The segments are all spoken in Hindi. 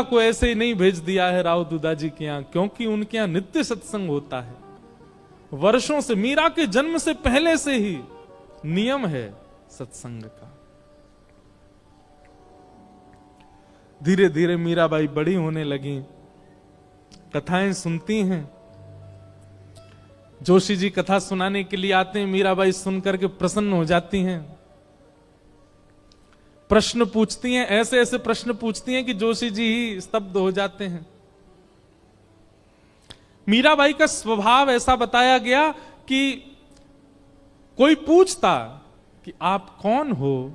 को ऐसे ही नहीं भेज दिया है राव दूधा जी के यहाँ, क्योंकि उनके यहाँ नित्य सत्संग होता है। वर्षों से, मीरा के जन्म से पहले से ही नियम है सत्संग का। धीरे धीरे मीराबाई बड़ी होने लगी, कथाएं सुनती हैं। जोशी जी कथा सुनाने के लिए आते हैं, मीराबाई सुनकर के प्रसन्न हो जाती हैं, प्रश्न पूछती हैं, ऐसे ऐसे प्रश्न पूछती हैं कि जोशी जी ही स्तब्ध हो जाते हैं। मीराबाई का स्वभाव ऐसा बताया गया कि कोई पूछता कि आप कौन हो,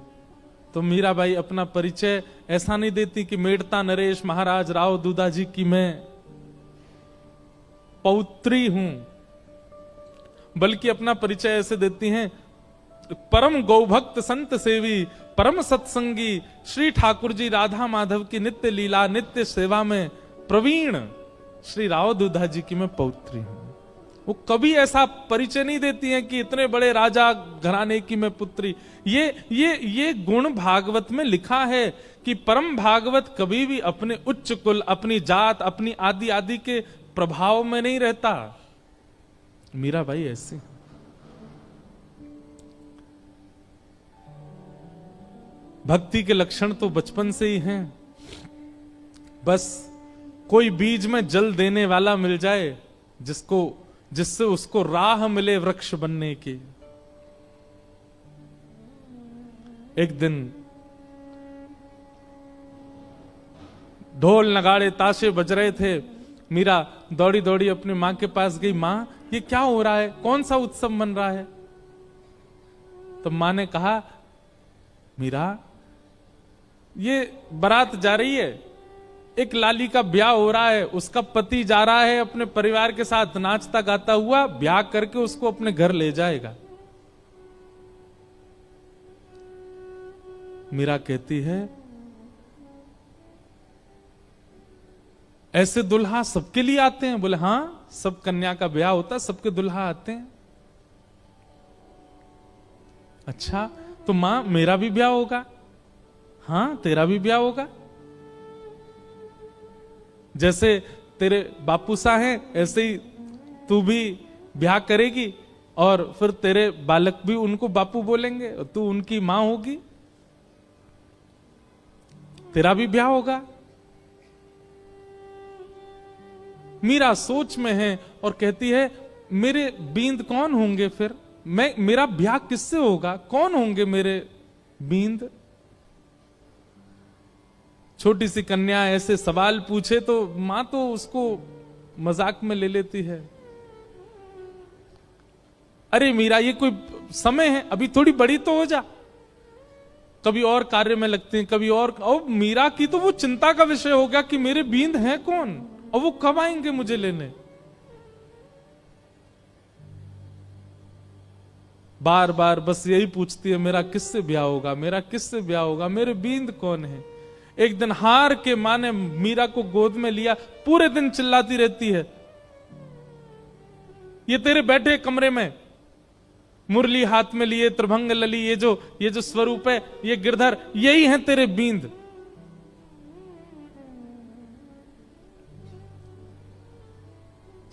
तो मीराबाई अपना परिचय ऐसा नहीं देती कि मेड़ता नरेश महाराज राव दूधा जी की मैं पौत्री हूं, बल्कि अपना परिचय ऐसे देती हैं, परम गौभक्त संत सेवी परम सत्संगी श्री ठाकुर जी राधा माधव की नित्य लीला नित्य सेवा में प्रवीण श्री राव दूधा जी की मैं पौत्री हूं। वो कभी ऐसा परिचय नहीं देती हैं कि इतने बड़े राजा घराने की मैं पुत्री। ये गुण भागवत में लिखा है कि परम भागवत कभी भी अपने उच्च कुल, अपनी जात, अपनी आदि आदि के प्रभाव में नहीं रहता। मीराबाई ऐसी, भक्ति के लक्षण तो बचपन से ही हैं। बस कोई बीज में जल देने वाला मिल जाए जिससे उसको राह मिले वृक्ष बनने की। एक दिन ढोल नगाड़े ताशे बज रहे थे, मीरा दौड़ी दौड़ी अपनी मां के पास गई, मां ये क्या हो रहा है, कौन सा उत्सव मन रहा है? तो मां ने कहा, मीरा ये बारात जा रही है, एक लाली का ब्याह हो रहा है, उसका पति जा रहा है अपने परिवार के साथ नाचता गाता हुआ, ब्याह करके उसको अपने घर ले जाएगा। मीरा कहती है, ऐसे दुल्हा सबके लिए आते हैं? बोले हां, सब कन्या का ब्याह होता है, सबके दुल्हा आते हैं। अच्छा, तो मां मेरा भी ब्याह होगा? हां, तेरा भी ब्याह होगा। जैसे तेरे बापू सा हैं, ऐसे ही तू भी ब्याह करेगी और फिर तेरे बालक भी उनको बापू बोलेंगे और तू उनकी मां होगी, तेरा भी ब्याह होगा। मीरा सोच में है और कहती है, मेरे बींद कौन होंगे फिर? मेरा ब्याह किससे होगा? कौन होंगे मेरे बींद? छोटी सी कन्या ऐसे सवाल पूछे तो मां तो उसको मजाक में ले लेती है। अरे मीरा, ये कोई समय है, अभी थोड़ी बड़ी तो हो जा। कभी और कार्य में लगते हैं, कभी और मीरा की तो वो चिंता का विषय हो गया कि मेरे बींद हैं कौन और वो कब आएंगे मुझे लेने। बार बार बस यही पूछती है, मेरा किससे ब्याह होगा, मेरा किससे ब्याह होगा, मेरे बींद कौन है। एक दिन हार के मां ने मीरा को गोद में लिया, पूरे दिन चिल्लाती रहती है, ये तेरे बैठे कमरे में मुरली हाथ में लिए त्रिभंग लली, ये जो स्वरूप है, ये गिरधर, यही है तेरे बींद।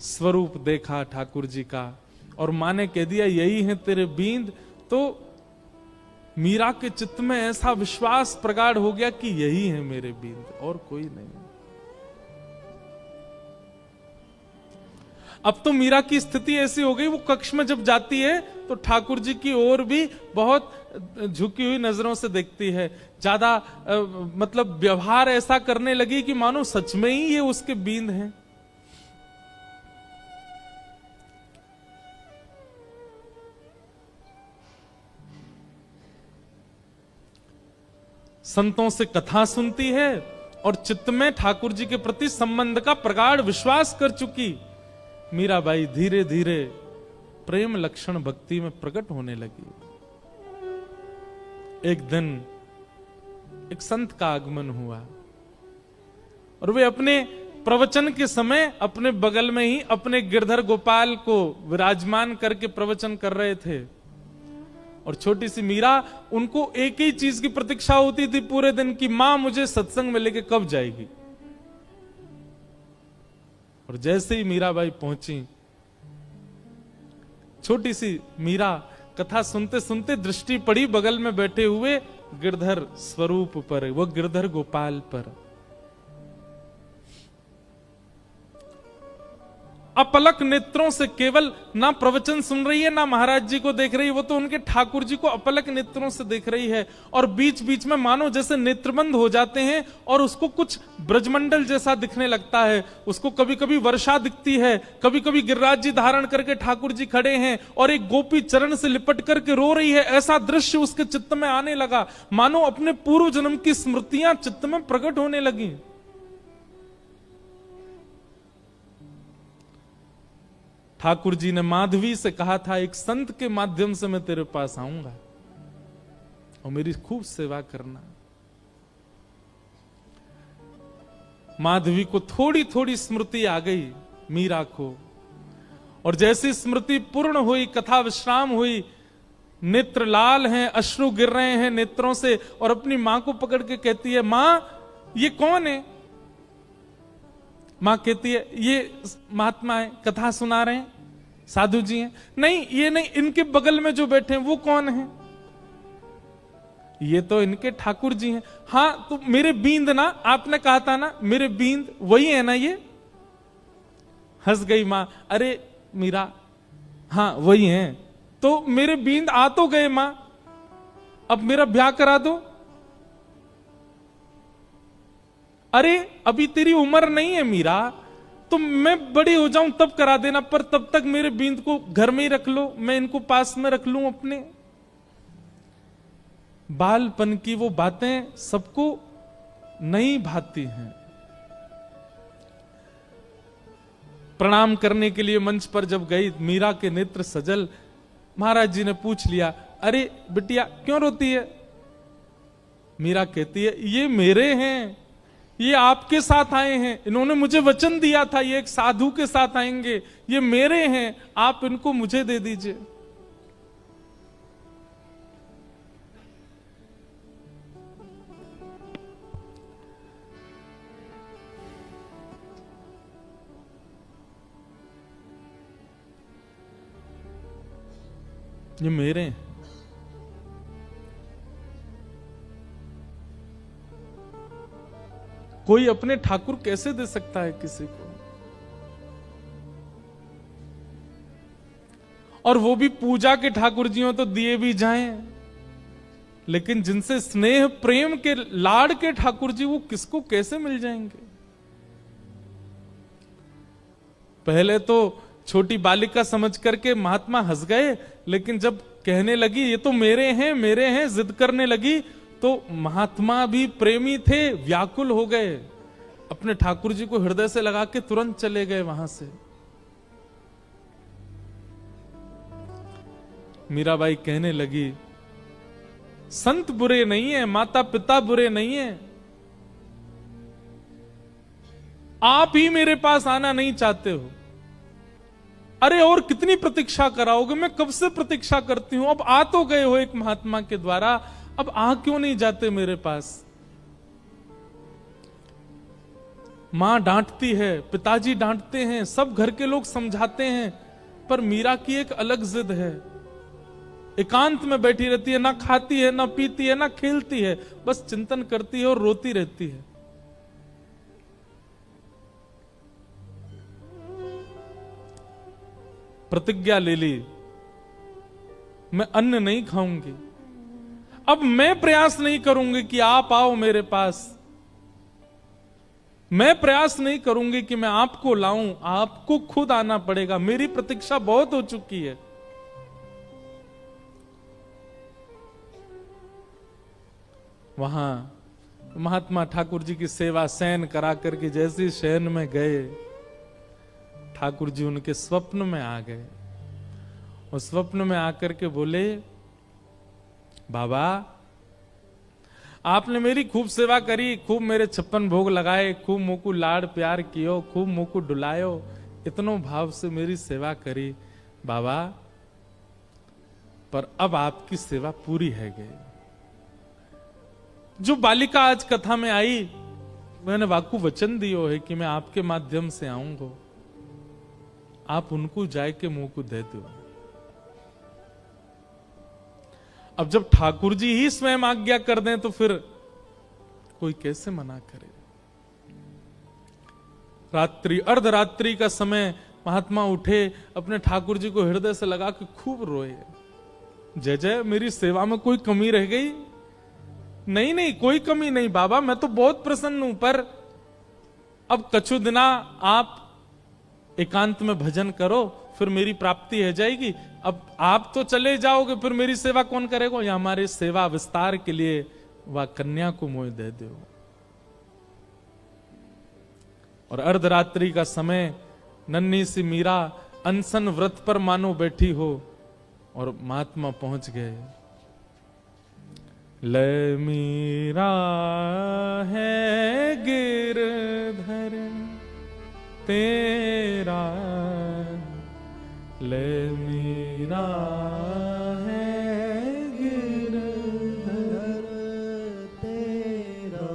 स्वरूप देखा ठाकुर जी का और मां ने कह दिया यही है तेरे बींद, तो मीरा के चित्त में ऐसा विश्वास प्रगाढ़ हो गया कि यही है मेरे बींद और कोई नहीं। अब तो मीरा की स्थिति ऐसी हो गई, वो कक्ष में जब जाती है तो ठाकुर जी की ओर भी बहुत झुकी हुई नजरों से देखती है, ज्यादा मतलब व्यवहार ऐसा करने लगी कि मानो सच में ही ये उसके बींद हैं। संतों से कथा सुनती है और चित्त में ठाकुर जी के प्रति संबंध का प्रगाढ़ विश्वास कर चुकी मीराबाई धीरे धीरे प्रेम लक्षण भक्ति में प्रकट होने लगी। एक दिन एक संत का आगमन हुआ और वे अपने प्रवचन के समय अपने बगल में ही अपने गिरधर गोपाल को विराजमान करके प्रवचन कर रहे थे और छोटी सी मीरा, उनको एक ही चीज की प्रतीक्षा होती थी पूरे दिन की, मां मुझे सत्संग में लेके कब जाएगी, और जैसे ही मीराबाई पहुंची, छोटी सी मीरा कथा सुनते सुनते दृष्टि पड़ी बगल में बैठे हुए गिरधर स्वरूप पर, वो गिरधर गोपाल पर। अपलक नेत्रों से केवल ना प्रवचन सुन रही है, ना महाराज जी को देख रही है, वो तो उनके ठाकुर जी को अपलक नेत्रों से देख रही है। और बीच बीच में मानो जैसे नेत्रबंद हो जाते हैं और उसको कुछ ब्रजमंडल जैसा दिखने लगता है। उसको कभी कभी वर्षा दिखती है, कभी कभी गिरिराज जी धारण करके ठाकुर जी खड़े हैं और एक गोपी चरण से लिपट करके रो रही है। ऐसा दृश्य उसके चित्त में आने लगा, मानो अपने पूर्व जन्म की स्मृतियां चित्त में प्रकट होने लगी। ठाकुर जी ने माधवी से कहा था, एक संत के माध्यम से मैं तेरे पास आऊंगा और मेरी खूब सेवा करना। माधवी को थोड़ी थोड़ी स्मृति आ गई, मीरा को, और जैसी स्मृति पूर्ण हुई, कथा विश्राम हुई, नेत्र लाल हैं, अश्रु गिर रहे हैं नेत्रों से, और अपनी मां को पकड़ के कहती है, मां ये कौन है? मां कहती है, ये महात्मा है, कथा सुना रहे हैं, साधु जी हैं। नहीं, ये नहीं, इनके बगल में जो बैठे हैं वो कौन है? ये तो इनके ठाकुर जी हैं। हाँ, तो मेरे बींद ना, आपने कहा था ना मेरे बींद, वही है ना ये? हंस गई मां, अरे मीरा, हाँ वही हैं। तो मेरे बींद आ तो गए मां, अब मेरा ब्याह करा दो। अरे अभी तेरी उम्र नहीं है मीरा, तो मैं बड़ी हो जाऊं तब करा देना, पर तब तक मेरे बींद को घर में ही रख लो, मैं इनको पास में रख लूं अपने। बालपन की वो बातें सबको नहीं भाती हैं। प्रणाम करने के लिए मंच पर जब गई, मीरा के नेत्र सजल। महाराज जी ने पूछ लिया, अरे बिटिया क्यों रोती है? मीरा कहती है, ये मेरे हैं, ये आपके साथ आए हैं, इन्होंने मुझे वचन दिया था ये एक साधु के साथ आएंगे, ये मेरे हैं, आप इनको मुझे दे दीजिए। ये मेरे हैं। कोई अपने ठाकुर कैसे दे सकता है किसी को? और वो भी पूजा के ठाकुर जी हो तो दिए भी जाएं, लेकिन जिनसे स्नेह प्रेम के लाड़ के ठाकुर जी, वो किसको कैसे मिल जाएंगे? पहले तो छोटी बालिका समझ करके महात्मा हंस गए, लेकिन जब कहने लगी ये तो मेरे हैं, जिद करने लगी, तो महात्मा भी प्रेमी थे, व्याकुल हो गए, अपने ठाकुर जी को हृदय से लगा के तुरंत चले गए वहां से। मीराबाई कहने लगी, संत बुरे नहीं है, माता पिता बुरे नहीं है, आप ही मेरे पास आना नहीं चाहते हो। अरे और कितनी प्रतीक्षा कराओगे? मैं कब से प्रतीक्षा करती हूं, अब आ तो गए हो एक महात्मा के द्वारा, अब आ क्यों नहीं जाते मेरे पास? मां डांटती है, पिताजी डांटते हैं, सब घर के लोग समझाते हैं, पर मीरा की एक अलग जिद है। एकांत में बैठी रहती है, ना खाती है, ना पीती है, ना खेलती है, बस चिंतन करती है और रोती रहती है। प्रतिज्ञा ले ली, मैं अन्न नहीं खाऊंगी, अब मैं प्रयास नहीं करूंगी कि आप आओ मेरे पास, मैं प्रयास नहीं करूंगी कि मैं आपको लाऊं, आपको खुद आना पड़ेगा, मेरी प्रतीक्षा बहुत हो चुकी है। वहां महात्मा ठाकुर जी की सेवा शयन करा करके जैसे शयन में गए, ठाकुर जी उनके स्वप्न में आ गए और स्वप्न में आकर के बोले, बाबा आपने मेरी खूब सेवा करी, खूब मेरे 56 भोग लगाए, खूब मुझको लाड़ प्यार कियो, खूब मुझको डुलायो, इतनो भाव से मेरी सेवा करी बाबा, पर अब आपकी सेवा पूरी है गई। जो बालिका आज कथा में आई, मैंने वाकू वचन दियो है कि मैं आपके माध्यम से आऊंगा, आप उनको जाय के मुंह को दे दो। अब जब ठाकुर जी ही स्वयं आज्ञा कर दें तो फिर कोई कैसे मना करे। रात्रि अर्धरात्रि का समय महात्मा उठे, अपने ठाकुर जी को हृदय से लगा के खूब रोए, जय जय मेरी सेवा में कोई कमी रह गई? नहीं नहीं, कोई कमी नहीं बाबा, मैं तो बहुत प्रसन्न हूं, पर अब कछु दिना आप एकांत में भजन करो, फिर मेरी प्राप्ति हो जाएगी। अब आप तो चले जाओगे, फिर मेरी सेवा कौन करेगा? या हमारे सेवा विस्तार के लिए वह कन्या को मोह दे दो। और अर्धरात्रि का समय, नन्ही सी मीरा अनशन व्रत पर मानो बैठी हो, और महात्मा पहुंच गए। ले मीरा है गिरधर तेरा, ले मीरा है गिरधर तेरा।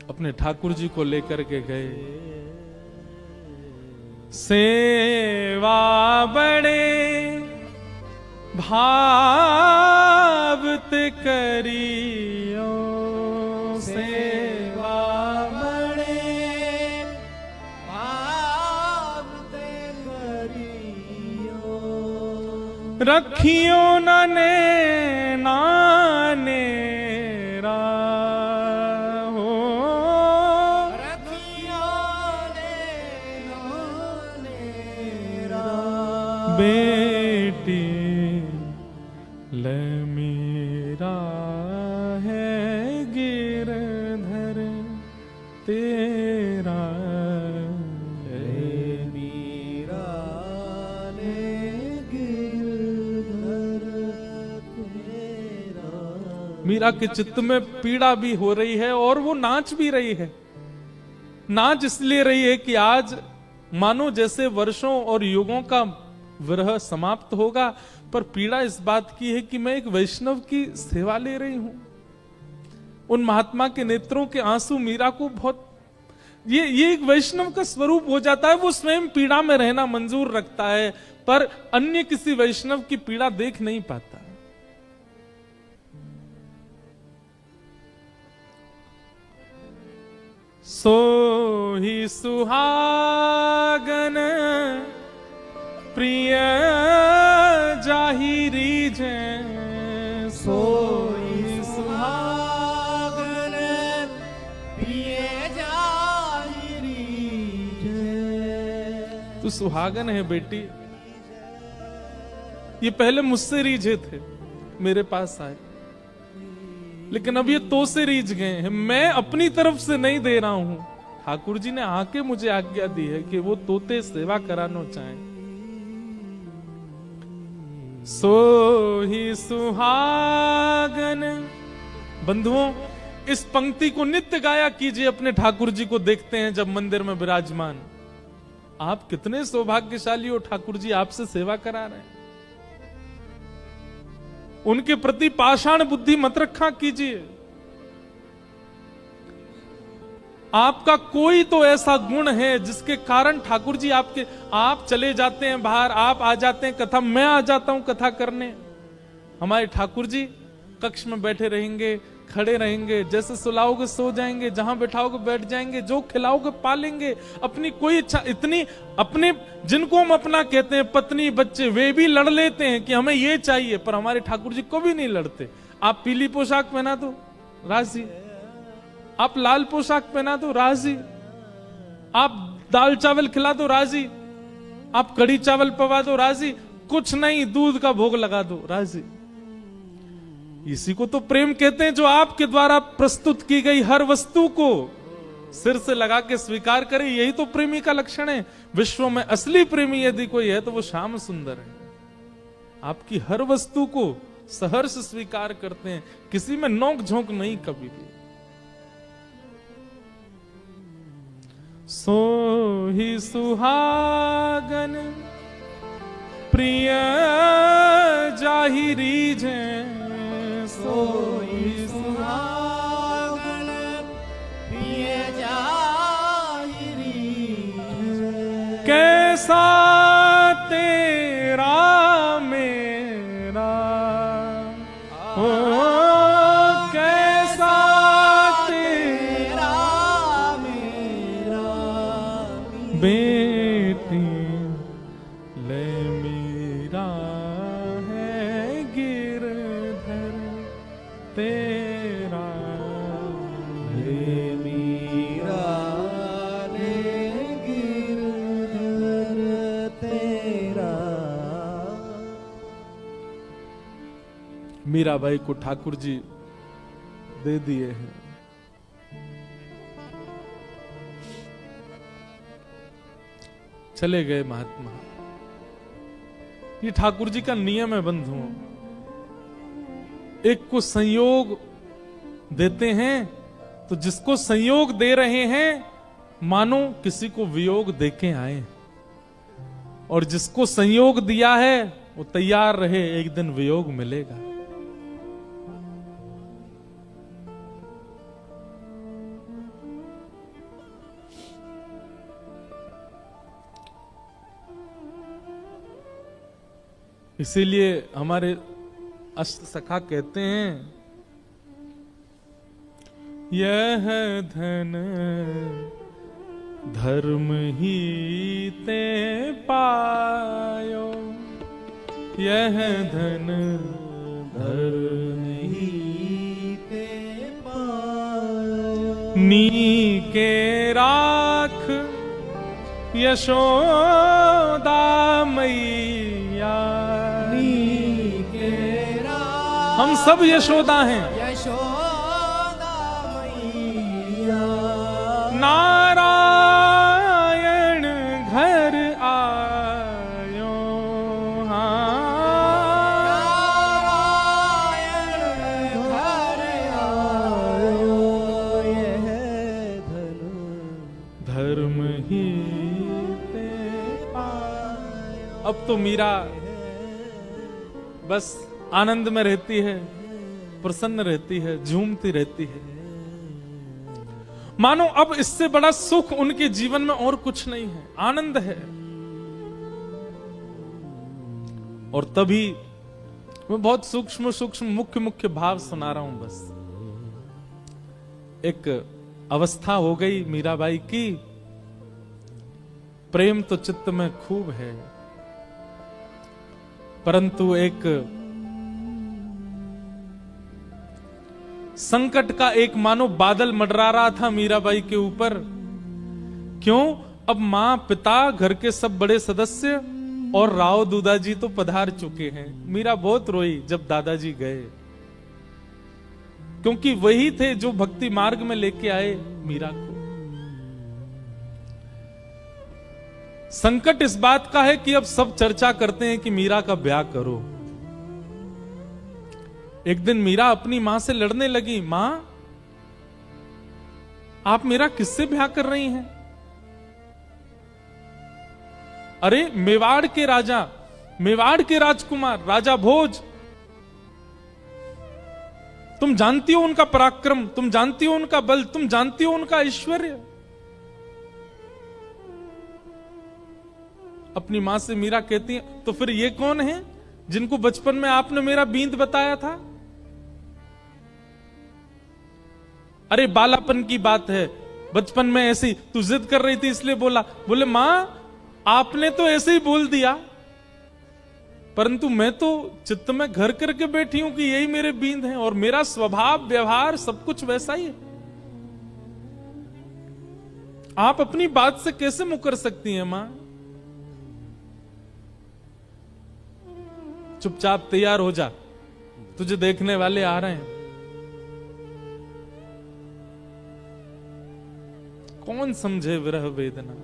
अपने ठाकुर जी को लेकर के गए। सेवा बड़े भावत करियो, सेवा बड़े भावत करियो, रखियो नने नाने बेटी, ले मीरा है गिरधर तेरा, ले मीरा ने गिरधर तेरा। मीरा के चित्त में पीड़ा भी हो रही है और वो नाच भी रही है। नाच इसलिए रही है कि आज मानो जैसे वर्षों और युगों का विरह समाप्त होगा, पर पीड़ा इस बात की है कि मैं एक वैष्णव की सेवा ले रही हूं। उन महात्मा के नेत्रों के आंसू मीरा को बहुत, ये एक वैष्णव का स्वरूप हो जाता है। वो स्वयं पीड़ा में रहना मंजूर रखता है, पर अन्य किसी वैष्णव की पीड़ा देख नहीं पाता। सो ही सुहागन प्रिय जाहिरी जै, सो ही सुहागन प्रिय जाहिरी जै। तू सुहागन है बेटी, ये पहले मुझसे रीझे थे, मेरे पास आए, लेकिन अब ये तो से रीझ गए हैं। मैं अपनी तरफ से नहीं दे रहा हूं, ठाकुर जी ने आके मुझे आज्ञा दी है कि वो तोते सेवा कराना चाहें। सो ही सुहागन। बंधुओं, इस पंक्ति को नित्य गाया कीजिए। अपने ठाकुर जी को देखते हैं जब मंदिर में विराजमान, आप कितने सौभाग्यशाली हो, ठाकुर जी आपसे सेवा करा रहे हैं। उनके प्रति पाषाण बुद्धि मत रखा कीजिए। आपका कोई तो ऐसा गुण है जिसके कारण ठाकुर जी आप चले जाते हैं बाहर, आप आ जाते हैं कथा, मैं आ जाता हूं कथा करने। हमारे ठाकुर जी कक्ष में बैठे रहेंगे, खड़े रहेंगे, जैसे सुलाओगे सो जाएंगे, जहां बैठाओगे बैठ जाएंगे, जो खिलाओगे पालेंगे। अपनी कोई इच्छा इतनी, अपने जिनको हम अपना कहते हैं पत्नी बच्चे, वे भी लड़ लेते हैं कि हमें ये चाहिए, पर हमारे ठाकुर जी कभी नहीं लड़ते। आप पीली पोशाक पहना दो राजी, आप लाल पोशाक पहना दो राजी, आप दाल चावल खिला दो राजी, आप कड़ी चावल पवा दो राजी, कुछ नहीं दूध का भोग लगा दो राजी। इसी को तो प्रेम कहते हैं, जो आपके द्वारा प्रस्तुत की गई हर वस्तु को सिर से लगा के स्वीकार करे। यही तो प्रेमी का लक्षण है। विश्व में असली प्रेमी यदि कोई है तो वो श्याम सुंदर है। आपकी हर वस्तु को सहर्ष स्वीकार करते हैं, किसी में नोक झोंक नहीं कभी भी। सो ही सुहागन प्रिय जाहिरी जै, सो ही सुहागन प्रिय जाहिरी जै। कैसा तेरा मेरा हो, कैसा तेरा मेरा बेटी ले मीरा है गिरधर तेरा ले मीरा ले गिरधर तेरा। मीराबाई को ठाकुर जी दे दिए हैं। चले गए महात्मा। ये ठाकुर जी का नियम है बंधुओं, एक को संयोग देते हैं तो जिसको संयोग दे रहे हैं मानो किसी को वियोग देके आए, और जिसको संयोग दिया है वो तैयार रहे, एक दिन वियोग मिलेगा। इसीलिए हमारे अष्ट सखा कहते हैं, यह धन धर्म ही ते पायो, यह धन धर्म ही ते पायो, नी के राख यशोदा मैया, हम सब यशोदा हैं, यशोदा मैया, नारायण घर आयो, नारायण घर आयो, यह धन धर्म ही ते पायो। अब तो मीरा बस आनंद में रहती है, प्रसन्न रहती है, झूमती रहती है, मानो अब इससे बड़ा सुख उनके जीवन में और कुछ नहीं है, आनंद है। और तभी मैं बहुत सूक्ष्म सूक्ष्म मुख्य मुख्य भाव सुना रहा हूं। बस एक अवस्था हो गई मीराबाई की, प्रेम तो चित्त में खूब है, परंतु एक संकट का एक मानो बादल मंडरा रहा था मीराबाई के ऊपर। क्यों? अब मां, पिता, घर के सब बड़े सदस्य और राव दूदाजी तो पधार चुके हैं। मीरा बहुत रोई जब दादाजी गए, क्योंकि वही थे जो भक्ति मार्ग में लेके आए मीरा को। संकट इस बात का है कि अब सब चर्चा करते हैं कि मीरा का ब्याह करो। एक दिन मीरा अपनी मां से लड़ने लगी, मां आप मेरा किससे ब्याह कर रही हैं? अरे मेवाड़ के राजा, मेवाड़ के राजकुमार राजा भोज, तुम जानती हो उनका पराक्रम, तुम जानती हो उनका बल, तुम जानती हो उनका ऐश्वर्य। अपनी मां से मीरा कहती है, तो फिर ये कौन है जिनको बचपन में आपने मेरा बींद बताया था? अरे बालापन की बात है, बचपन में ऐसी तू जिद कर रही थी इसलिए बोला। बोले मां आपने तो ऐसे ही बोल दिया, परंतु मैं तो चित्त में घर करके बैठी हूं कि यही मेरे बींद हैं, और मेरा स्वभाव व्यवहार सब कुछ वैसा ही है। आप अपनी बात से कैसे मुकर सकती हैं मां? चुपचाप तैयार हो जा, तुझे देखने वाले आ रहे हैं। कौन समझे विरह वेदना।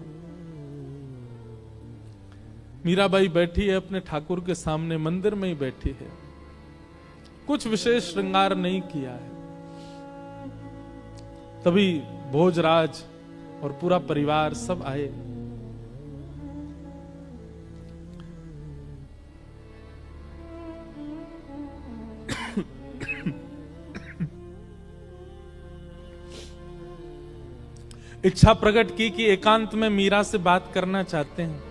मीराबाई बैठी है अपने ठाकुर के सामने, मंदिर में ही बैठी है, कुछ विशेष श्रृंगार नहीं किया है। तभी भोजराज और पूरा परिवार सब आए। इच्छा प्रकट की कि एकांत में मीरा से बात करना चाहते हैं।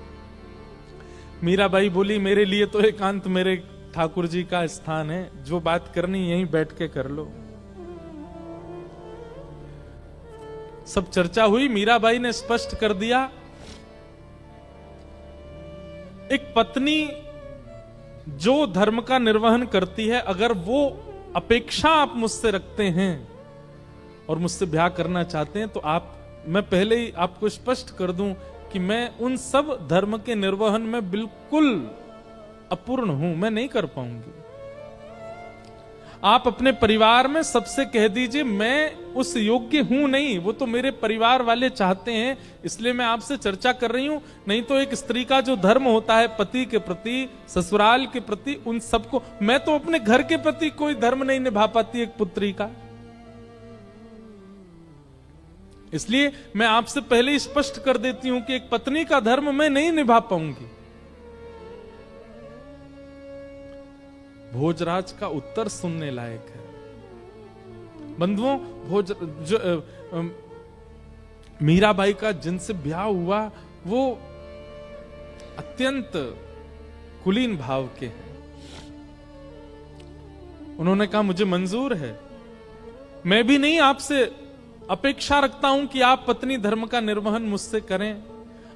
मीराबाई बोली, मेरे लिए तो एकांत मेरे ठाकुर जी का स्थान है, जो बात करनी यहीं बैठ के कर लो। सब चर्चा हुई, मीराबाई ने स्पष्ट कर दिया, एक पत्नी जो धर्म का निर्वहन करती है, अगर वो अपेक्षा आप मुझसे रखते हैं और मुझसे ब्याह करना चाहते हैं, तो मैं पहले ही आपको स्पष्ट कर दूं कि मैं उन सब धर्म के निर्वहन में बिल्कुल अपूर्ण हूं, मैं नहीं कर पाऊंगी। आप अपने परिवार में सबसे कह दीजिए, मैं उस योग्य हूं नहीं, वो तो मेरे परिवार वाले चाहते हैं, इसलिए मैं आपसे चर्चा कर रही हूं। नहीं तो एक स्त्री का जो धर्म होता है पति के प्रति, ससुराल के प्रति, उन सबको, मैं तो अपने घर के प्रति कोई धर्म नहीं निभा पाती एक पुत्री का। इसलिए मैं आपसे पहले ही स्पष्ट कर देती हूं कि एक पत्नी का धर्म मैं नहीं निभा पाऊंगी। भोजराज का उत्तर सुनने लायक है। बंधुओं, मीराबाई का जिनसे ब्याह हुआ वो अत्यंत कुलीन भाव के हैं। उन्होंने कहा, मुझे मंजूर है, मैं भी नहीं आपसे अपेक्षा रखता हूं कि आप पत्नी धर्म का निर्वहन मुझसे करें।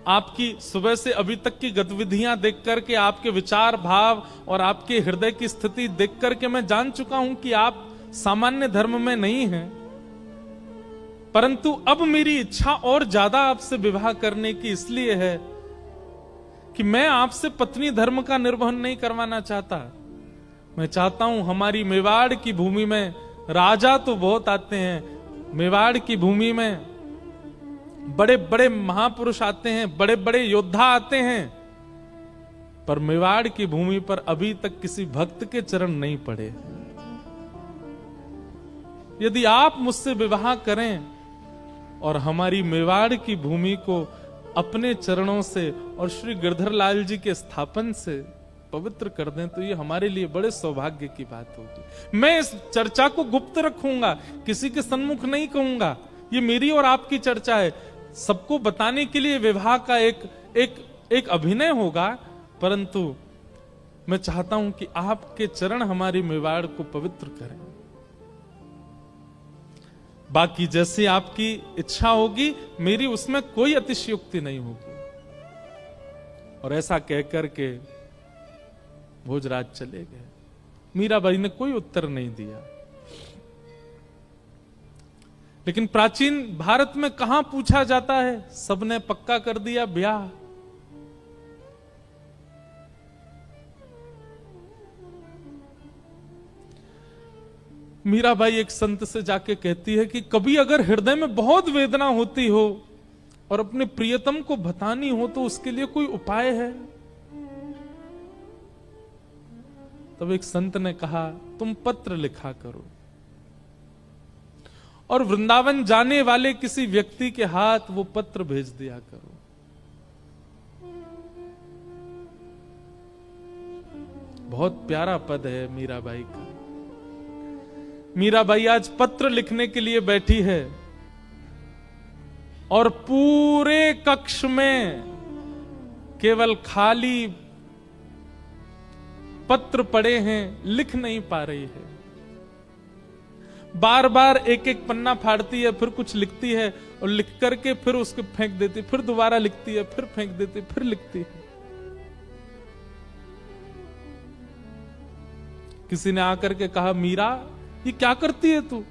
आपकी सुबह से अभी तक की गतिविधियां देख करके, आपके विचार भाव और आपके हृदय की स्थिति देख करके मैं जान चुका हूं कि आप सामान्य धर्म में नहीं हैं। परंतु अब मेरी इच्छा और ज्यादा आपसे विवाह करने की इसलिए है कि मैं आपसे पत्नी धर्म का निर्वहन नहीं करवाना चाहता। मैं चाहता हूं, हमारी मेवाड़ की भूमि में राजा तो बहुत आते हैं, मेवाड़ की भूमि में बड़े बड़े महापुरुष आते हैं, बड़े बड़े योद्धा आते हैं, पर मेवाड़ की भूमि पर अभी तक किसी भक्त के चरण नहीं पड़े। यदि आप मुझसे विवाह करें और हमारी मेवाड़ की भूमि को अपने चरणों से और श्री गिरधर लाल जी के स्थापन से पवित्र कर दें, तो ये हमारे लिए बड़े सौभाग्य की बात होगी। मैं इस चर्चा को गुप्त रखूंगा, किसी के सन्मुख नहीं कहूंगा। ये मेरी और आपकी चर्चा है, सबको बताने के लिए विवाह का एक अभिनय होगा, परंतु मैं चाहता हूं कि आपके चरण हमारी मेवाड़ को पवित्र करें। बाकी जैसी आपकी इच्छा होगी, मेरी उसमें कोई अतिशयोक्ति नहीं होगी। और ऐसा कहकर के भोजराज चले गए। मीराबाई ने कोई उत्तर नहीं दिया। लेकिन प्राचीन भारत में कहां पूछा जाता है, सबने पक्का कर दिया ब्याह। मीराबाई एक संत से जाके कहती है कि कभी अगर हृदय में बहुत वेदना होती हो और अपने प्रियतम को बतानी हो, तो उसके लिए कोई उपाय है? तब एक संत ने कहा, तुम पत्र लिखा करो और वृंदावन जाने वाले किसी व्यक्ति के हाथ वो पत्र भेज दिया करो। बहुत प्यारा पद है मीराबाई का। मीराबाई आज पत्र लिखने के लिए बैठी है और पूरे कक्ष में केवल खाली पत्र पड़े हैं, लिख नहीं पा रही है। बार बार एक एक पन्ना फाड़ती है, फिर कुछ लिखती है और लिख करके फिर उसको फेंक देती, फिर दोबारा लिखती है, फिर फेंक देती, फिर लिखती है। किसी ने आकर के कहा, मीरा ये क्या करती है तू,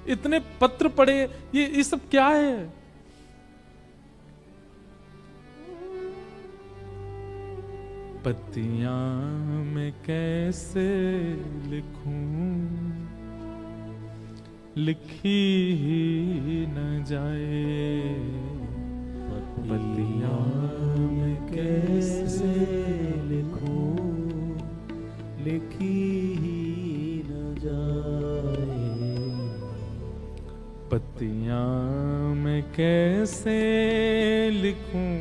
इतने पत्र पड़े, ये सब क्या है? पत्तियां मैं कैसे लिखूं, लिखी ही न जाए। पत्तियां मैं कैसे लिखूं, लिखी ही न जाए। पत्तियां मैं कैसे लिखूं,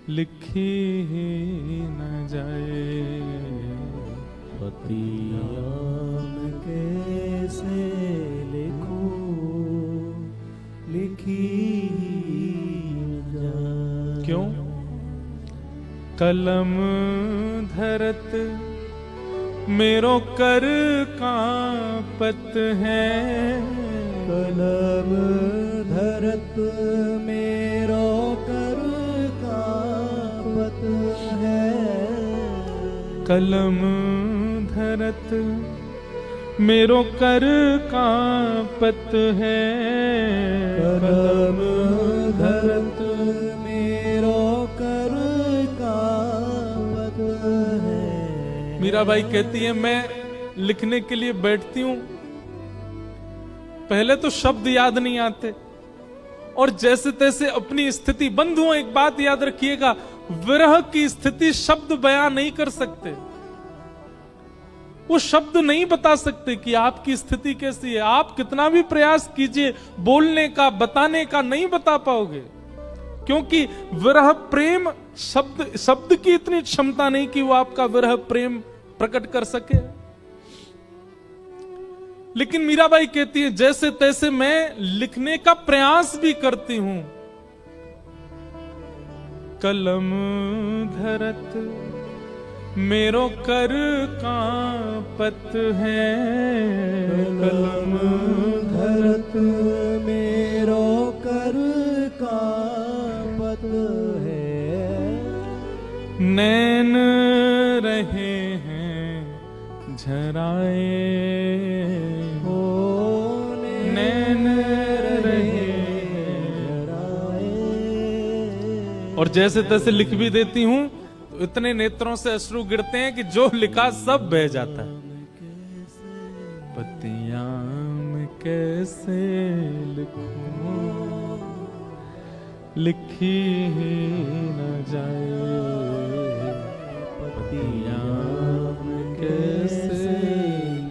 लिखी ही न जाए। पत्तियां मैं कैसे लिखूं, लिखी ही न जाए। क्यों? कलम धरत मेरो कर कांपत है, कलम धरत मेरो कर कांपत है, कलम धरत मेरो कर कांपत है, कलम धरत मेरो कर कांपत है। मीराबाई कहती है मैं लिखने के लिए बैठती हूं, पहले तो शब्द याद नहीं आते और जैसे तैसे अपनी स्थिति, बंधुओं एक बात याद रखिएगा, विरह की स्थिति शब्द बयां नहीं कर सकते, वो शब्द नहीं बता सकते कि आपकी स्थिति कैसी है। आप कितना भी प्रयास कीजिए बोलने का, बताने का, नहीं बता पाओगे, क्योंकि विरह प्रेम शब्द की इतनी क्षमता नहीं कि वो आपका विरह प्रेम प्रकट कर सके। लेकिन मीराबाई कहती है जैसे तैसे मैं लिखने का प्रयास भी करती हूं, कलम धरत मेरो कर कांपत है, कलम धरत मेरो कर कांपत है, नैन रहे हैं झराए, हो नैन रहे झराए। और जैसे तैसे लिख भी देती हूं तो इतने नेत्रों से अश्रु गिरते हैं कि जो लिखा सब बह जाता है। पतियां मैं कैसे लिखूं, लिखी ही न जाए, पतियां मैं कैसे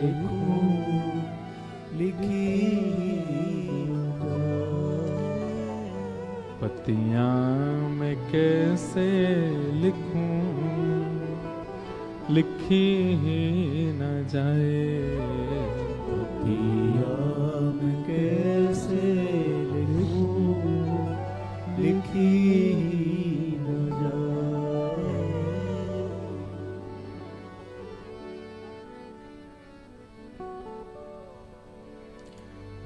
लिखूं, लिखी पतियां मैं कैसे लिखूं, लिखी ही न जाए, पतियां मैं कैसे लिखूं, लिखी न जाए।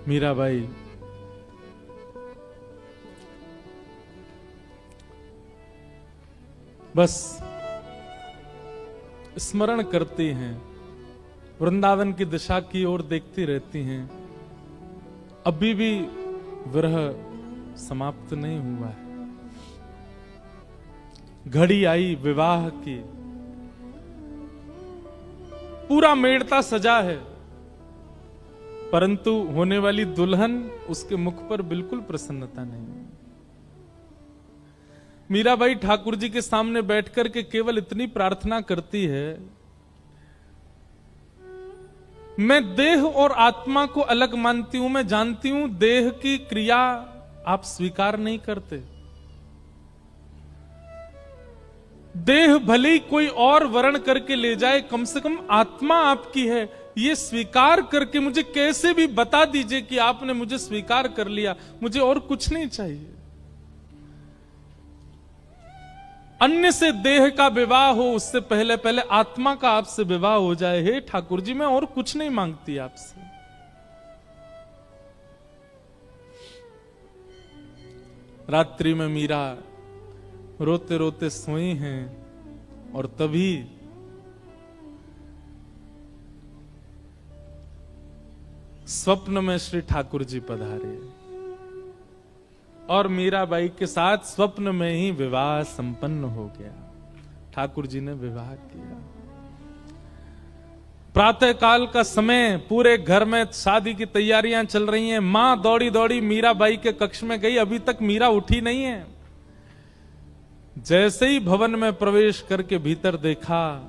मीराबाई बस स्मरण करती हैं, वृंदावन की दिशा की ओर देखती रहती हैं। अभी भी विरह समाप्त नहीं हुआ है। घड़ी आई विवाह की, पूरा मेड़ता सजा है, परंतु होने वाली दुल्हन, उसके मुख पर बिल्कुल प्रसन्नता नहीं है। मीराबाई ठाकुर जी के सामने बैठकर के केवल इतनी प्रार्थना करती है, मैं देह और आत्मा को अलग मानती हूं, मैं जानती हूं देह की क्रिया आप स्वीकार नहीं करते, देह भले ही कोई और वर्ण करके ले जाए, कम से कम आत्मा आपकी है, ये स्वीकार करके मुझे कैसे भी बता दीजिए कि आपने मुझे स्वीकार कर लिया, मुझे और कुछ नहीं चाहिए। अन्य से देह का विवाह हो, उससे पहले पहले आत्मा का आपसे विवाह हो जाए। हे ठाकुर जी, मैं और कुछ नहीं मांगती आपसे। रात्रि में मीरा रोते रोते सोई हैं और तभी स्वप्न में श्री ठाकुर जी पधारे और मीराबाई के साथ स्वप्न में ही विवाह संपन्न हो गया। ठाकुर जी ने विवाह किया। प्रातः काल का समय, पूरे घर में शादी की तैयारियां चल रही हैं। मां दौड़ी दौड़ी मीराबाई के कक्ष में गई, अभी तक मीरा उठी नहीं है। जैसे ही भवन में प्रवेश करके भीतर देखा,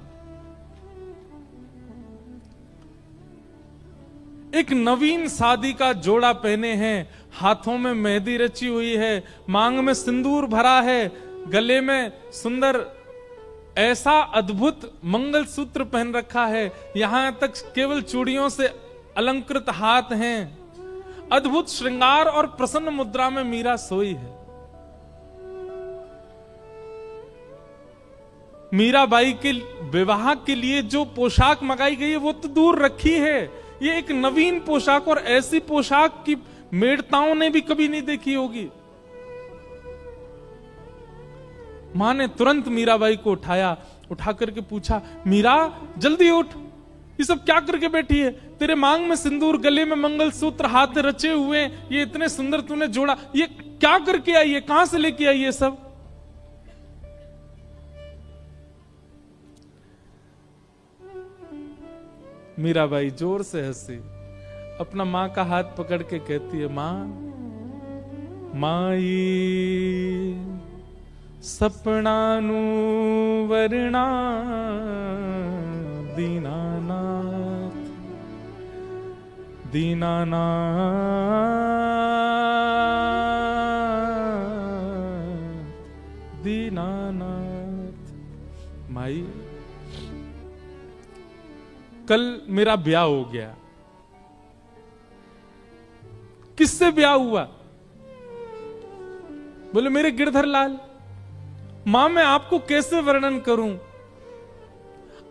एक नवीन शादी का जोड़ा पहने हैं, हाथों में मेहंदी रची हुई है, मांग में सिंदूर भरा है, गले में सुंदर ऐसा अद्भुत मंगलसूत्र पहन रखा है, यहां तक केवल चूड़ियों से अलंकृत हाथ हैं। अद्भुत श्रृंगार और प्रसन्न मुद्रा में मीरा सोई है। मीराबाई के विवाह के लिए जो पोशाक मंगाई गई है वो तो दूर रखी है, ये एक नवीन पोशाक, और ऐसी पोशाक की मेड़ताओं ने भी कभी नहीं देखी होगी। मां ने तुरंत मीराबाई को उठाया, उठा करके पूछा, मीरा जल्दी उठ, ये सब क्या करके बैठी है? तेरे मांग में सिंदूर, गले में मंगलसूत्र, हाथ रचे हुए, ये इतने सुंदर तूने जोड़ा, ये क्या करके आई है? कहां से लेके आई है सब? मीराबाई जोर से हंसी, अपना मां का हाथ पकड़ के कहती है, माई सपनानु वरना दीनानाथ, दीनानाथ, दीनानाथ। माई कल मेरा ब्याह हो गया। किससे ब्याह हुआ? बोले मेरे गिरधर लाल। मां मैं आपको कैसे वर्णन करूं?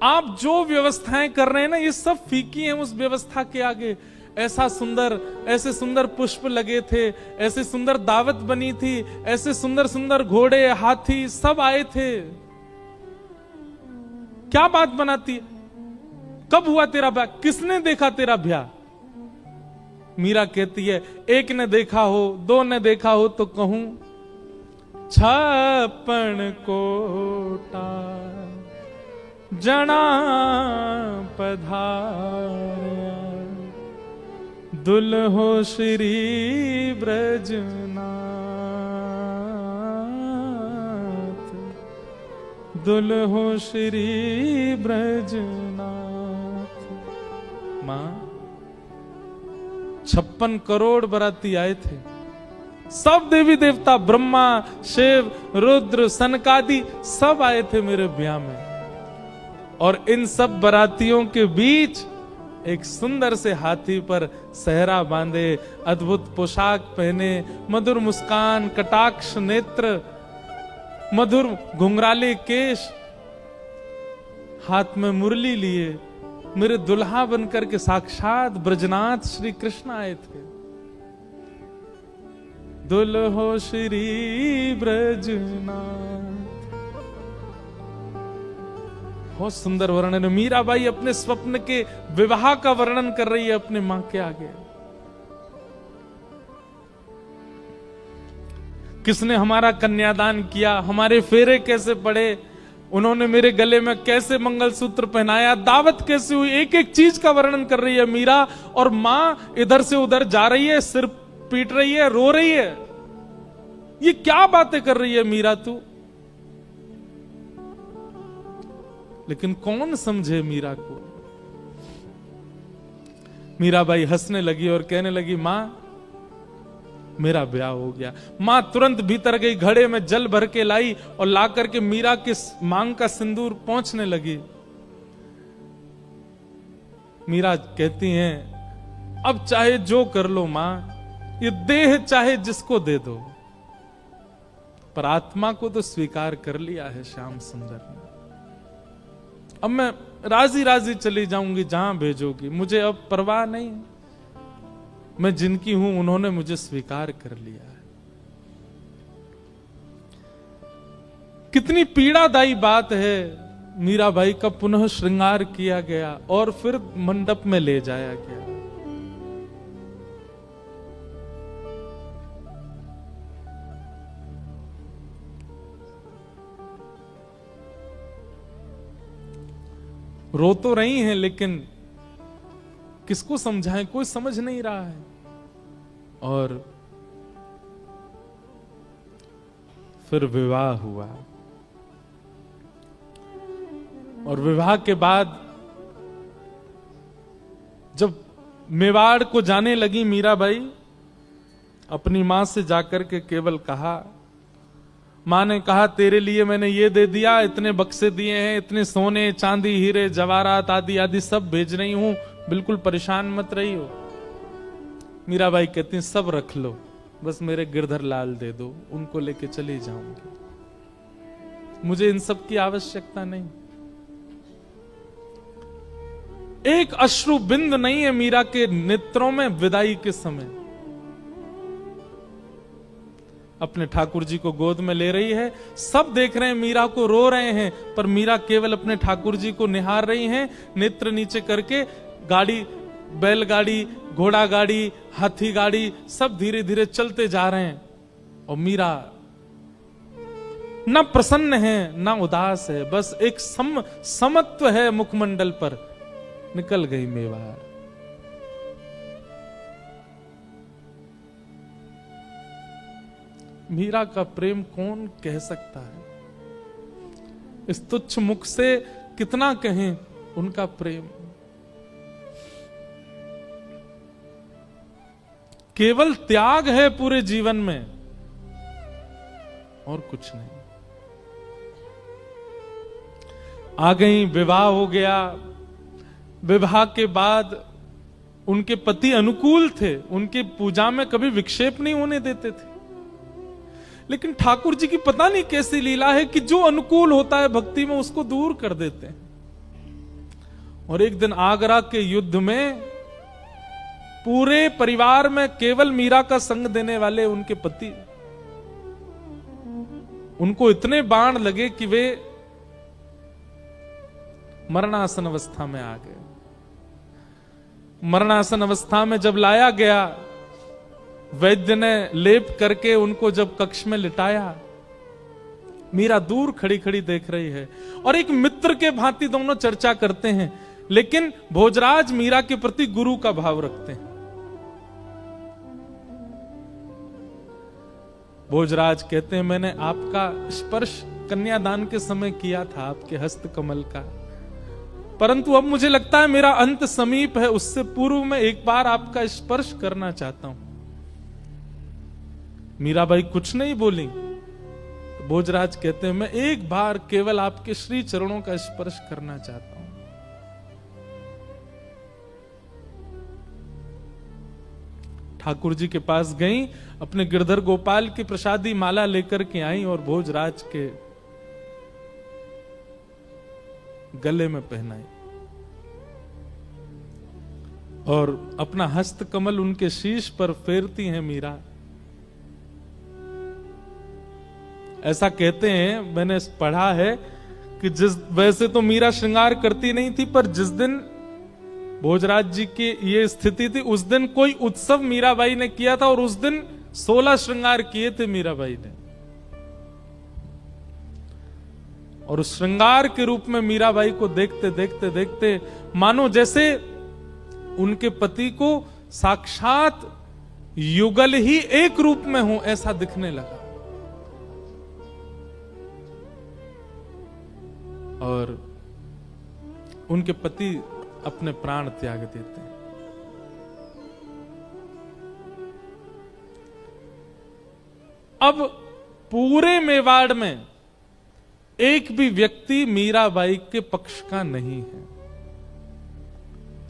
आप जो व्यवस्थाएं कर रहे हैं ना, ये सब फीकी हैं उस व्यवस्था के आगे। ऐसा सुंदर, ऐसे सुंदर पुष्प लगे थे, ऐसे सुंदर दावत बनी थी, ऐसे सुंदर सुंदर घोड़े, हाथी सब आए थे। क्या बात बनाती है? कब हुआ तेरा ब्याह? किसने देखा तेरा ब्याह? मीरा कहती है, एक ने देखा हो, दो ने देखा हो तो कहूं, 56 कोटा जना पधारया, दुल्हो श्री ब्रजनाथ, दुल्हो श्री ब्रजनाथ। मां 56 करोड़ बराती आए थे, सब देवी देवता, ब्रह्मा, शिव, रुद्र, सनकादि सब आए थे मेरे ब्याह में। और इन सब बरातियों के बीच एक सुंदर से हाथी पर सहरा बांधे, अद्भुत पोशाक पहने, मधुर मुस्कान, कटाक्ष नेत्र, मधुर घुंघराले केश, हाथ में मुरली लिए मेरे दुल्हा बनकर के साक्षात ब्रजनाथ श्री कृष्ण आए थे। दुल्हो श्री ब्रजनाथ। बहुत सुंदर वर्णन है। मीराबाई अपने स्वप्न के विवाह का वर्णन कर रही है अपने मां के आगे। किसने हमारा कन्यादान किया, हमारे फेरे कैसे पड़े, उन्होंने मेरे गले में कैसे मंगलसूत्र पहनाया, दावत कैसे हुई, एक एक चीज का वर्णन कर रही है मीरा। और मां इधर से उधर जा रही है, सिर पीट रही है, रो रही है। ये क्या बातें कर रही है मीरा तू? लेकिन कौन समझे मीरा को? मीराबाई हंसने लगी और कहने लगी, मां मेरा ब्याह हो गया। मां तुरंत भीतर गई, घड़े में जल भर के लाई और ला करके मीरा के मांग का सिंदूर पोंछने लगी। मीरा कहती हैं, अब चाहे जो कर लो मां, ये देह चाहे जिसको दे दो, पर आत्मा को तो स्वीकार कर लिया है श्याम सुंदर ने। अब मैं राजी राजी चली जाऊंगी जहां भेजोगी, मुझे अब परवाह नहीं। मैं जिनकी हूं उन्होंने मुझे स्वीकार कर लिया है। कितनी पीड़ादायी बात है। मीराबाई का पुनः श्रृंगार किया गया और फिर मंडप में ले जाया गया। रो तो रही हैं, लेकिन किसको समझाएं, कोई समझ नहीं रहा है। और फिर विवाह हुआ, और विवाह के बाद जब मेवाड़ को जाने लगी मीराबाई, अपनी मां से जाकर के केवल कहा, मां ने कहा तेरे लिए मैंने ये दे दिया, इतने बक्से दिए हैं, इतने सोने चांदी हीरे जवाहरात आदि आदि सब भेज रही हूं, बिल्कुल परेशान मत रही हो। मीराबाई कहती हैं, सब रख लो, बस मेरे गिरधर लाल दे दो, उनको लेके चली जाऊंगी। मुझे इन सब की आवश्यकता नहीं। एक अश्रु बिंद नहीं है मीरा के नेत्रों में विदाई के समय। अपने ठाकुर जी को गोद में ले रही है, सब देख रहे हैं, मीरा को रो रहे हैं, पर मीरा केवल अपने ठाकुर जी को निहार रही हैं, नेत्र नीचे करके। गाड़ी, बैलगाड़ी, घोड़ा गाड़ी, हाथी गाड़ी सब धीरे धीरे चलते जा रहे हैं, और मीरा ना प्रसन्न है ना उदास है, बस एक समत्व है मुखमंडल पर। निकल गई मेवाड़। मीरा का प्रेम कौन कह सकता है? इस तुच्छ मुख से कितना कहें उनका प्रेम। केवल त्याग है पूरे जीवन में, और कुछ नहीं। आ गई, विवाह हो गया। विवाह के बाद उनके पति अनुकूल थे, उनकी पूजा में कभी विक्षेप नहीं होने देते थे। लेकिन ठाकुर जी की पता नहीं कैसी लीला है कि जो अनुकूल होता है भक्ति में उसको दूर कर देते हैं। और एक दिन आगरा के युद्ध में पूरे परिवार में केवल मीरा का संग देने वाले उनके पति, उनको इतने बाण लगे कि वे मरणासन अवस्था में आ गए। मरणासन अवस्था में जब लाया गया, वैद्य ने लेप करके उनको जब कक्ष में लिटाया, मीरा दूर खड़ी खड़ी देख रही है, और एक मित्र के भांति दोनों चर्चा करते हैं। लेकिन भोजराज मीरा के प्रति गुरु का भाव रखते हैं। भोजराज कहते हैं, मैंने आपका स्पर्श कन्यादान के समय किया था, आपके हस्त कमल का, परंतु अब मुझे लगता है मेरा अंत समीप है, उससे पूर्व में एक बार आपका स्पर्श करना चाहता हूं। मीराबाई कुछ नहीं बोली। तो भोजराज कहते हैं, मैं एक बार केवल आपके श्री चरणों का स्पर्श करना चाहता हूं। ठाकुर जी के पास गई, अपने गिरधर गोपाल की प्रसादी माला लेकर के आई और भोजराज के गले में पहनाई, और अपना हस्त कमल उनके शीश पर फेरती हैं मीरा। ऐसा कहते हैं, मैंने पढ़ा है कि वैसे तो मीरा श्रृंगार करती नहीं थी, पर जिस दिन भोजराज जी की ये स्थिति थी, उस दिन कोई उत्सव मीराबाई ने किया था, और उस दिन 16 श्रृंगार किए थे मीराबाई ने। और उस श्रृंगार के रूप में मीराबाई को देखते देखते देखते मानो जैसे उनके पति को साक्षात युगल ही एक रूप में हो, ऐसा दिखने लगा। और उनके पति अपने प्राण त्याग देते हैं। अब पूरे मेवाड़ में एक भी व्यक्ति मीराबाई के पक्ष का नहीं है।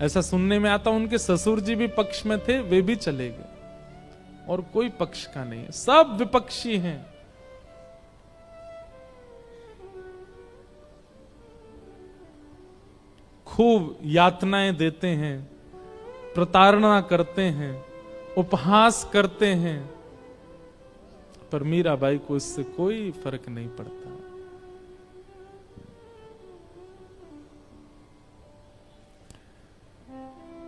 ऐसा सुनने में आता, उनके ससुर जी भी पक्ष में थे, वे भी चले गए, और कोई पक्ष का नहीं है, सब विपक्षी हैं। खूब यातनाएं देते हैं, प्रताड़ना करते हैं, उपहास करते हैं, पर मीराबाई को इससे कोई फर्क नहीं पड़ता।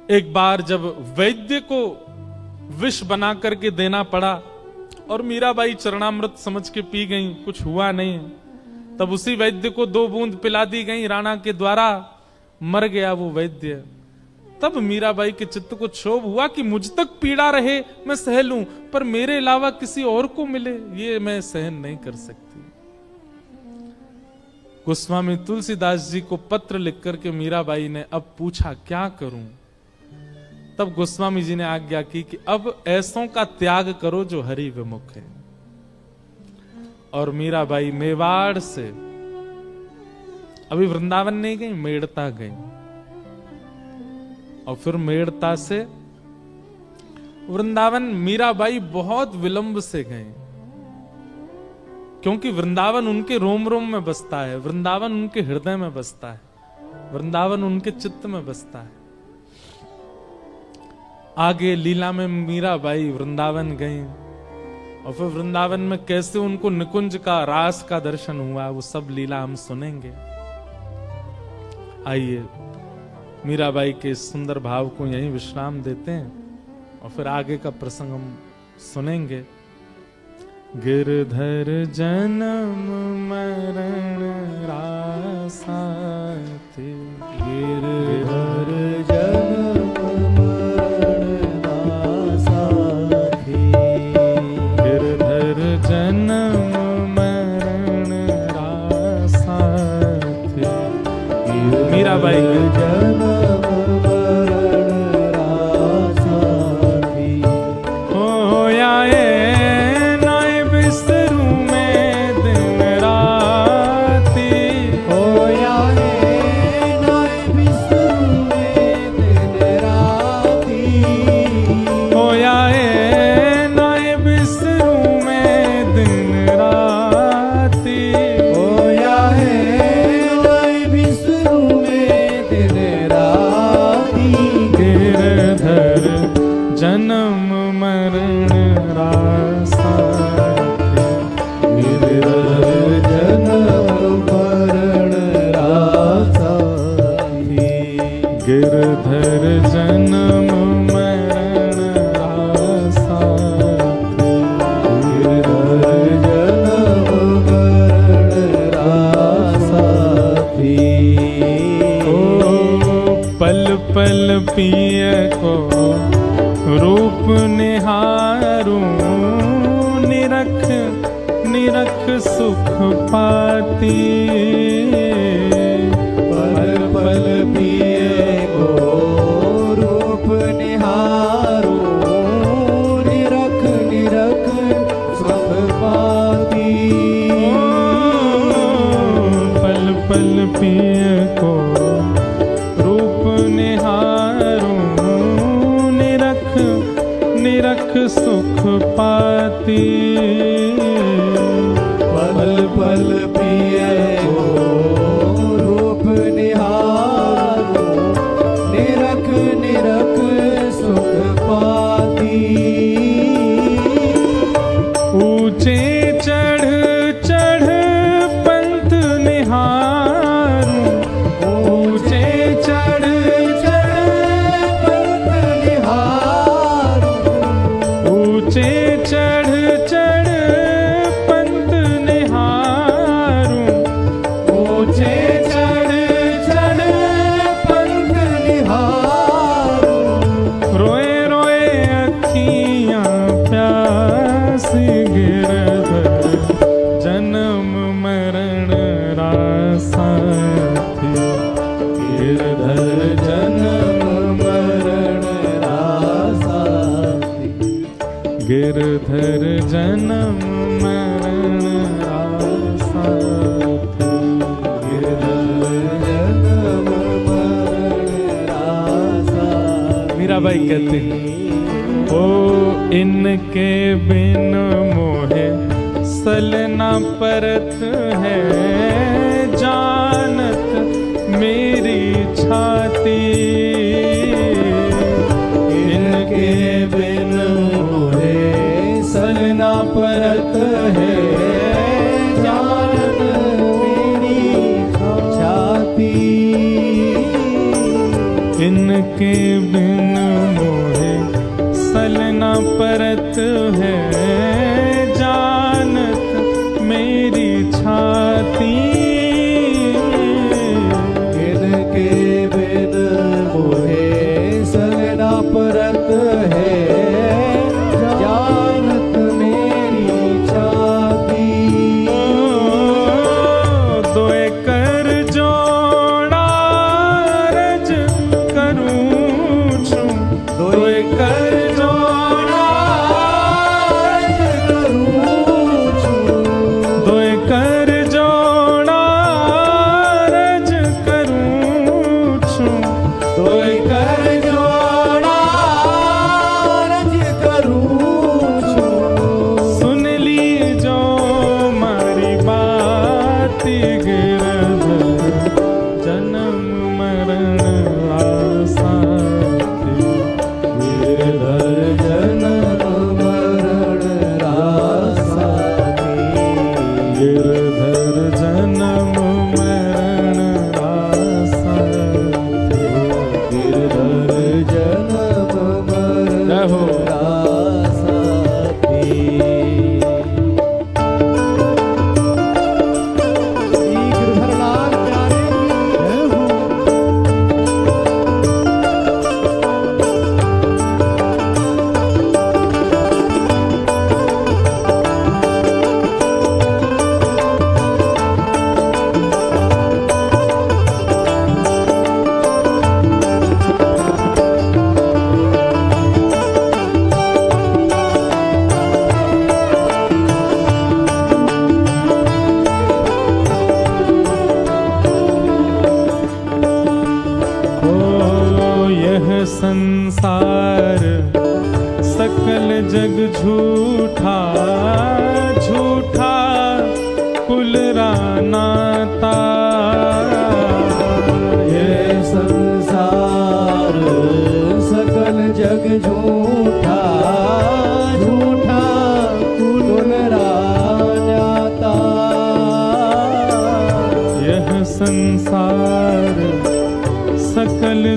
एक बार जब वैद्य को विष बना करके देना पड़ा, और मीराबाई चरणामृत समझ के पी गई, कुछ हुआ नहीं, तब उसी वैद्य को 2 बूंद पिला दी गई राणा के द्वारा, मर गया वो वैद्य। तब मीराबाई के चित्त को क्षोभ हुआ कि मुझ तक पीड़ा रहे मैं सह लूं, पर मेरे अलावा किसी और को मिले ये मैं सहन नहीं कर सकती। गोस्वामी तुलसीदास जी को पत्र लिख करके मीराबाई ने अब पूछा, क्या करूं? तब गोस्वामी जी ने आज्ञा की कि अब ऐसों का त्याग करो जो हरि विमुख है। और मीराबाई मेवाड़ से अभी वृंदावन नहीं गई, मेड़ता गई, और फिर मेड़ता से वृंदावन मीराबाई बहुत विलंब से गए, क्योंकि वृंदावन उनके रोम रोम में बसता है, वृंदावन उनके हृदय में बसता है, वृंदावन उनके चित्त में बसता है। आगे लीला में मीराबाई वृंदावन गई और फिर वृंदावन में कैसे उनको निकुंज का, रास का दर्शन हुआ, वो सब लीला हम सुनेंगे। आइए मीराबाई के इस सुंदर भाव को यहीं विश्राम देते हैं और फिर आगे का प्रसंग हम सुनेंगे। गिरधर जन्म मरण रासाते, गिरधर जन्म मरण रासाते, गिरधर जन्म मरण रासाते। मीराबाई जन्म मरण रासाते, होया नाय बिस्तरू में दिन राती, होया नाय बिस्तरू में दिन राती, होया नाय बिस्तरू में दिन राती, होया नाय बिस्तरू में दिन राती। गिरधर जन्म मरण रासाते, गिरधर जन्म मरण रासाते, गिरधर जन्म मरण रासाते, गिरधर जन्म मरण रासाते। ओ पल पल पिय को रूप निहारूं, निरख निरख सुख पाती, पल पल पिए को रूप निहारो, निरख निरख सुख पाती। पल पल पिय को रूप निहारूं, निरख निरख सुख पाती, पल पल पिए को रूप निहारो, निरख निरख सुख पाती। ऊंचे चढ़ चढ़ पंथ निहारूं, ऊंचे चढ़ चढ़ पंथ निहारो, ऊंचे चढ़ चढ़ पंथ निहारूं, ऊंचे चढ़ चढ़ पंथ निहारो, रोए रोए अखियां प्यासी, गिरधर जन्म मरण रासाते, गिरधर जन्म मरण रासाते, गिरधर जन्म मरण रासाते। गिरधर जन्म मरण रासाते। मीराबाई कहते हैं, ओ इनके बिन मोहे सलना परत है, जानत मेरी छाती, इनके बिन मोहे सलना परत है, जानत मेरी छाती। इनके बिन मोहे सलना परत है, जानत मेरी छाती, इनके बिन मोहे सलना परत है, जानत मेरी छाती। दोए कर जोड़ा रज करूं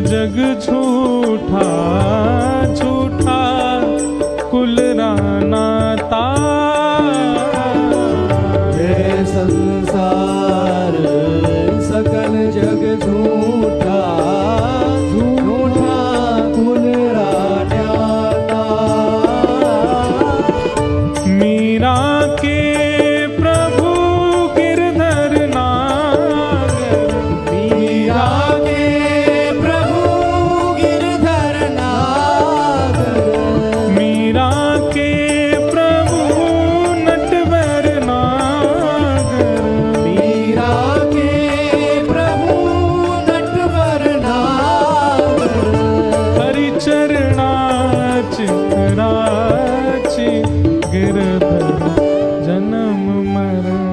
जग झूठा झूठा कुल नाता, ये संसार सकल जग झूठा झूठा कुल रान्याता। मीरा के प्रभु गिरधर नागर, मीरा के प्रभु गिरधर नागर, मीरा के प्रभु नटवर नागर, मीरा के प्रभु नटवर नागर। हरिचरणा चितराची गिरधर जन्म मरण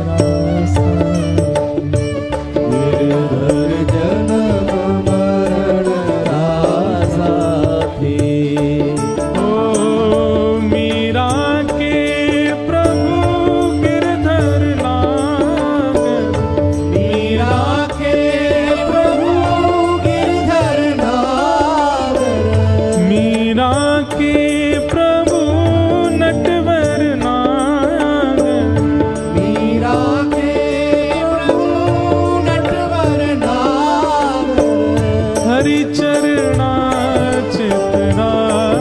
रासा। गिरधर जन्म मरण रासा थी। ओ मीरा के प्रभु गिरधर नागर, मीरा के प्रभु गिरधर नागर, मीरा के प्रभु नटवर नागर, मीरा के प्रभु नटवर नागर। हरिचरणा चितराची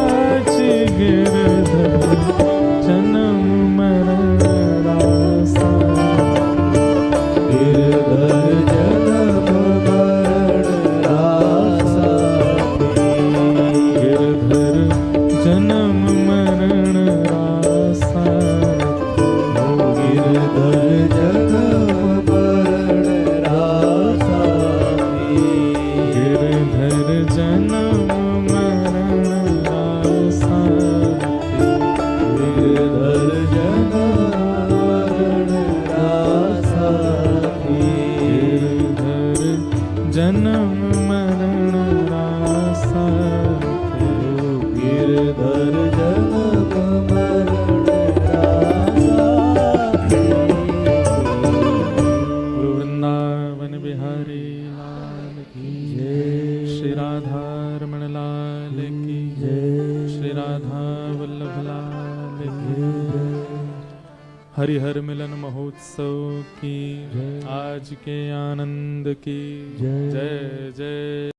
गिरधर जन्म मरण रासा। गिरधर जन्म मरण रासा थी। गिरधर जन्म मरण रासा। गिरधर जन्म मरण रासा थी। गिरधर जन्म मरण रासा। गिरधर जन्म मरण रासा थी। गिरधर जन्म मरण रासा। गिरधर जन्म मरण रासा थी। गुरु वृंदावन बिहारी लाल की जय। श्री राधा रमण लाल की जय। श्री राधा वल्लभ लाल की जय। हरिहर मिलन महोत्सव की आज के आनंद की जय जय।